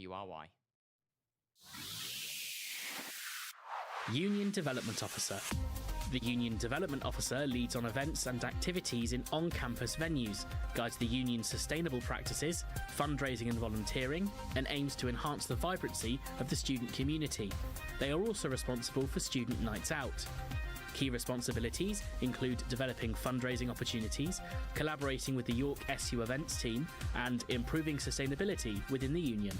WRY. Union Development Officer. The Union Development Officer leads on events and activities in on-campus venues, guides the union's sustainable practices, fundraising and volunteering, and aims to enhance the vibrancy of the student community. They are also responsible for student nights out. Key responsibilities include developing fundraising opportunities, collaborating with the York SU events team, and improving sustainability within the union.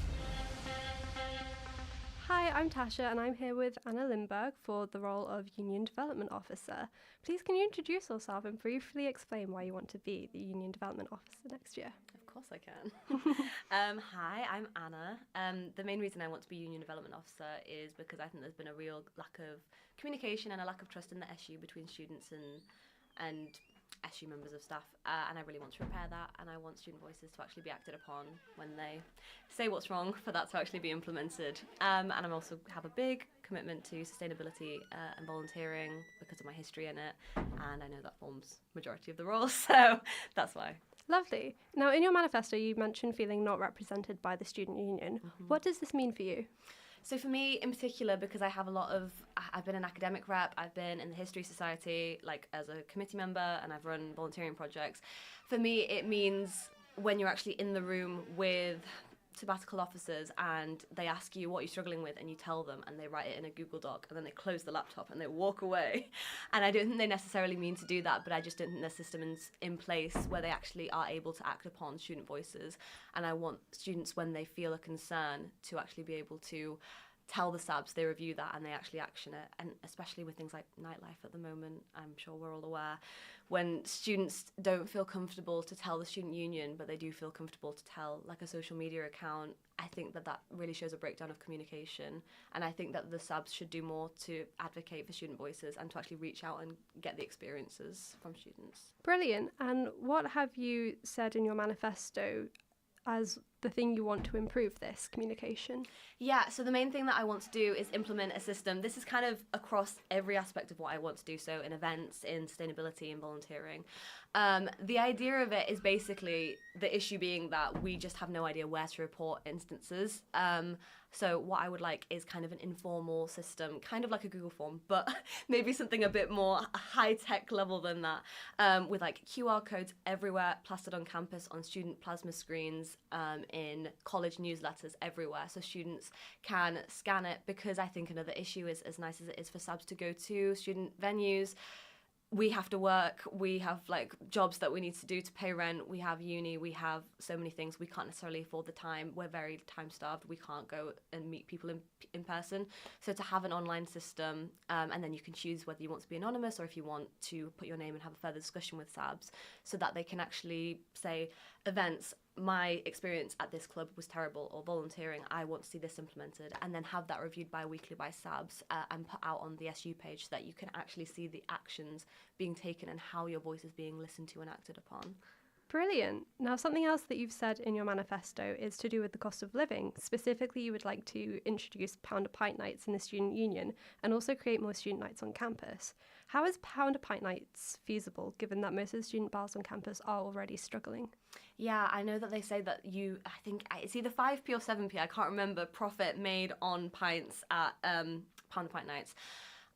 Hi, I'm Tasha and I'm here with Anna Lindberg for the role of Union Development Officer. Please can you introduce yourself and briefly explain why you want to be the Union Development Officer next year? Of course I can. Hi, I'm Anna. The main reason I want to be Union Development Officer is because I think there's been a real lack of communication and a lack of trust in the SU between students and SU members of staff, and I really want to repair that, and I want student voices to actually be acted upon when they say what's wrong, for that to actually be implemented. And I also have a big commitment to sustainability and volunteering because of my history in it, and I know that forms majority of the role, so that's why. Lovely. Now, in your manifesto, you mentioned feeling not represented by the student union. Mm-hmm. What does this mean for you? So for me in particular, because I've been an academic rep, I've been in the History Society, like as a committee member, and I've run volunteering projects. For me, it means when you're actually in the room with sabbatical officers and they ask you what you're struggling with and you tell them and they write it in a Google Doc and then they close the laptop and they walk away. And I don't think they necessarily mean to do that, but I just don't think there's systems in place where they actually are able to act upon student voices. And I want students, when they feel a concern, to actually be able to tell the SABs, they review that and they actually action it. And especially with things like nightlife at the moment, I'm sure we're all aware, when students don't feel comfortable to tell the student union, but they do feel comfortable to tell like a social media account, I think that really shows a breakdown of communication. And I think that the SABs should do more to advocate for student voices and to actually reach out and get the experiences from students. Brilliant. And what have you said in your manifesto as the thing you want to improve this communication? Yeah, so the main thing that I want to do is implement a system. This is kind of across every aspect of what I want to do, so in events, in sustainability and volunteering. The idea of it is basically the issue being that we just have no idea where to report instances. So what I would like is kind of an informal system, kind of like a Google form, but maybe something a bit more high-tech level than that, with like QR codes everywhere, plastered on campus, on student plasma screens, in college newsletters everywhere, so students can scan it, because I think another issue is, as nice as it is for SABs to go to student venues, we have to work, we have like jobs that we need to do to pay rent, we have uni, we have so many things, we can't necessarily afford the time, we're very time starved, we can't go and meet people in person. So to have an online system, and then you can choose whether you want to be anonymous or if you want to put your name and have a further discussion with SABs, so that they can actually say, events, my experience at this club was terrible, or volunteering, I want to see this implemented, and then have that reviewed bi-weekly by SABs and put out on the SU page so that you can actually see the actions being taken and how your voice is being listened to and acted upon. Brilliant. Now, something else that you've said in your manifesto is to do with the cost of living. Specifically, you would like to introduce pound a pint nights in the student union and also create more student nights on campus. How is pound a pint nights feasible, given that most of the student bars on campus are already struggling? Yeah, I know that they say that I think it's either 5p or 7p, I can't remember, profit made on pints at pound a pint nights.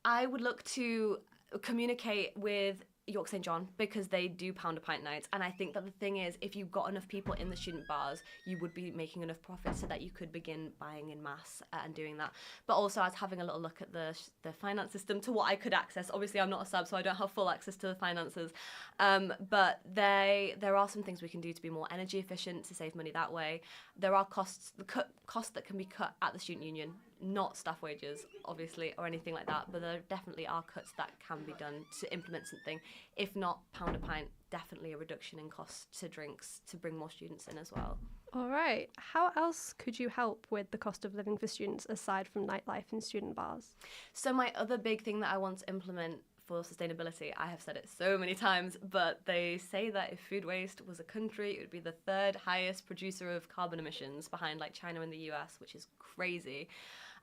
I would look to communicate with York St John, because they do pound a pint nights, and I think that the thing is, if you've got enough people in the student bars, you would be making enough profit so that you could begin buying in mass and doing that. But also, I was having a little look at the finance system to what I could access. Obviously, I'm not a SAB, so I don't have full access to the finances, but there are some things we can do to be more energy efficient, to save money that way. There are costs that can be cut at the student union, not staff wages, obviously, or anything like that, but there definitely are cuts that can be done to implement something. If not pound a pint, definitely a reduction in cost to drinks to bring more students in as well. All right. How else could you help with the cost of living for students aside from nightlife and student bars? So my other big thing that I want to implement for sustainability, I have said it so many times, but they say that if food waste was a country, it would be the third highest producer of carbon emissions, behind like China and the US, which is crazy.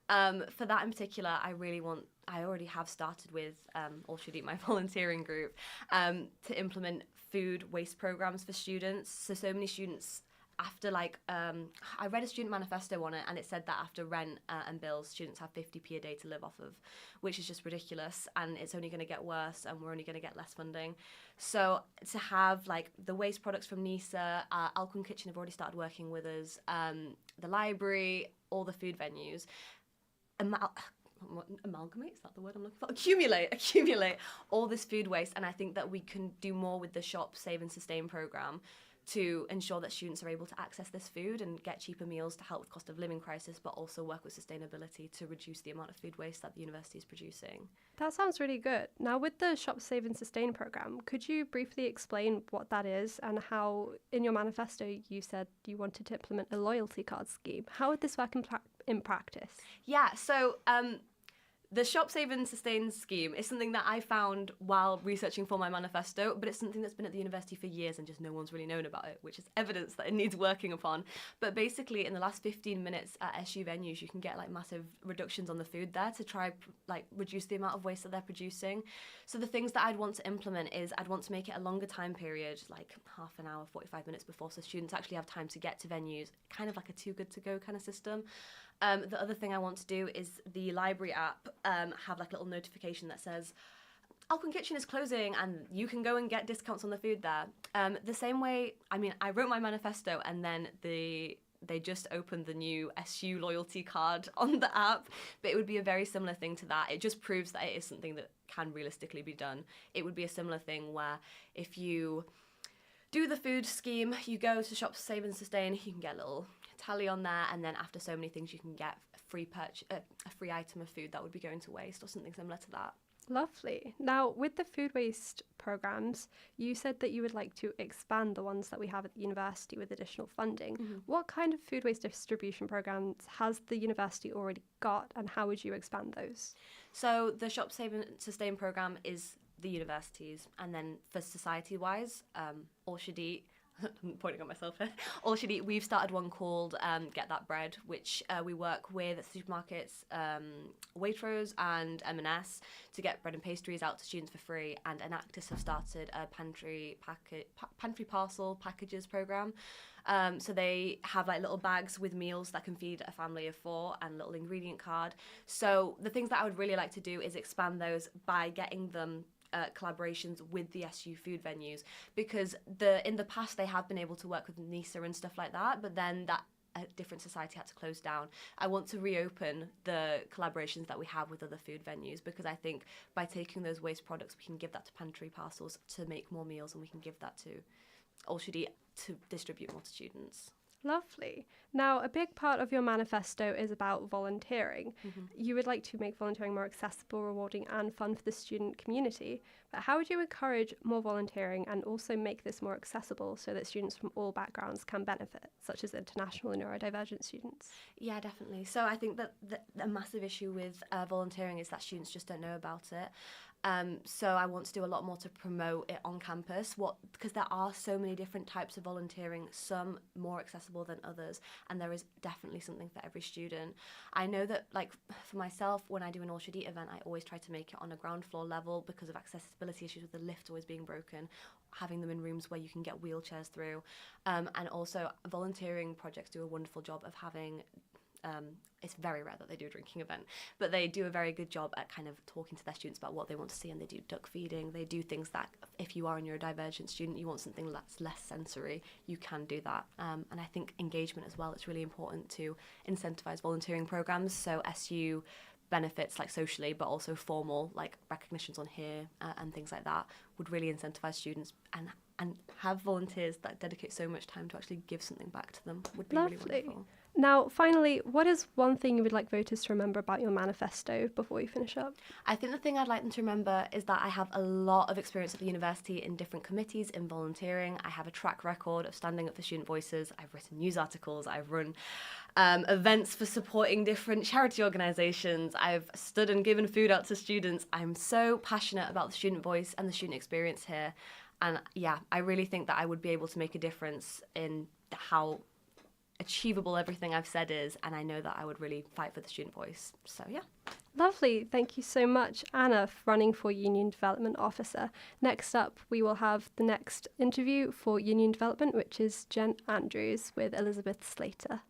For that in particular, I already have started with All Should Eat, my volunteering group, to implement food waste programs for students. So many students after I read a student manifesto on it, and it said that after rent and bills, students have 50p a day to live off of, which is just ridiculous, and it's only going to get worse, and we're only going to get less funding. So to have like the waste products from NISA, Alcon Kitchen have already started working with us, the library, all the food venues, amalgamate, is that the word I'm looking for? Accumulate all this food waste, and I think that we can do more with the Shop, Save and Sustain programme to ensure that students are able to access this food and get cheaper meals to help with cost of living crisis, but also work with sustainability to reduce the amount of food waste that the university is producing. That sounds really good. Now, with the Shop, Save and Sustain programme, could you briefly explain what that is and how, in your manifesto, you said you wanted to implement a loyalty card scheme? How would this work in practice? Yeah, so the Shop, Save and Sustain scheme is something that I found while researching for my manifesto, but it's something that's been at the university for years and just no one's really known about it, which is evidence that it needs working upon. But basically, in the last 15 minutes at SU venues, you can get like massive reductions on the food there to try like reduce the amount of waste that they're producing. So the things that I'd want to implement is I'd want to make it a longer time period, like half an hour, 45 minutes before, so students actually have time to get to venues, kind of like a too good to go kind of system. The other thing I want to do is the library app have like a little notification that says Alcon Kitchen is closing and you can go and get discounts on the food there. The same way, I mean, I wrote my manifesto and then they just opened the new SU loyalty card on the app, but it would be a very similar thing to that. It just proves that it is something that can realistically be done. It would be a similar thing where if you do the food scheme, you go to Shop, Save and Sustain, you can get a little tally on there, and then after so many things you can get a free item of food that would be going to waste or something similar to that. Lovely. Now, with the food waste programmes, you said that you would like to expand the ones that we have at the university with additional funding. Mm-hmm. What kind of food waste distribution programmes has the university already got, and how would you expand those? So the Shop, Save and Sustain programme is the universities, and then for society-wise, All Should Eat, I'm pointing at myself here. All Should Eat, we've started one called Get That Bread, which we work with supermarkets, Waitrose and M&S to get bread and pastries out to students for free. And Enactus have started a pantry parcel packages program. So they have like little bags with meals that can feed a family of 4 and a little ingredient card. So the things that I would really like to do is expand those by getting them collaborations with the SU food venues, because in the past they have been able to work with NISA and stuff like that, but then that a different society had to close down. I want to reopen the collaborations that we have with other food venues, because I think by taking those waste products we can give that to pantry parcels to make more meals, and we can give that to All Should Eat to distribute more to students. Lovely. Now, a big part of your manifesto is about volunteering. Mm-hmm. You would like to make volunteering more accessible, rewarding, and fun for the student community. But how would you encourage more volunteering and also make this more accessible so that students from all backgrounds can benefit, such as international and neurodivergent students? Yeah, definitely. So I think that the massive issue with volunteering is that students just don't know about it. So I want to do a lot more to promote it on campus, because there are so many different types of volunteering, some more accessible than others, and there is definitely something for every student. I know that, like, for myself, when I do an All Should Eat event, I always try to make it on a ground floor level because of accessibility issues with the lift always being broken, having them in rooms where you can get wheelchairs through, and also volunteering projects do a wonderful job of having it's very rare that they do a drinking event, but they do a very good job at kind of talking to their students about what they want to see, and they do duck feeding. They do things that if you are a neurodivergent student, you want something that's less sensory, you can do that. And I think engagement as well, it's really important to incentivise volunteering programmes, so SU benefits like socially but also formal, like recognitions on here and things like that, would really incentivise students, and have volunteers that dedicate so much time to actually give something back to them would be Lovely. Really wonderful. Now, finally, what is one thing you would like voters to remember about your manifesto before we finish up? I think the thing I'd like them to remember is that I have a lot of experience at the university in different committees, in volunteering. I have a track record of standing up for student voices. I've written news articles. I've run events for supporting different charity organisations. I've stood and given food out to students. I'm so passionate about the student voice and the student experience here. And yeah, I really think that I would be able to make a difference in how achievable everything I've said is, and I know that I would really fight for the student voice. So yeah. Lovely. Thank you so much, Anna, for running for Union Development Officer. Next up, we will have the next interview for Union Development, which is Jen Andrews with Elizabeth Slater.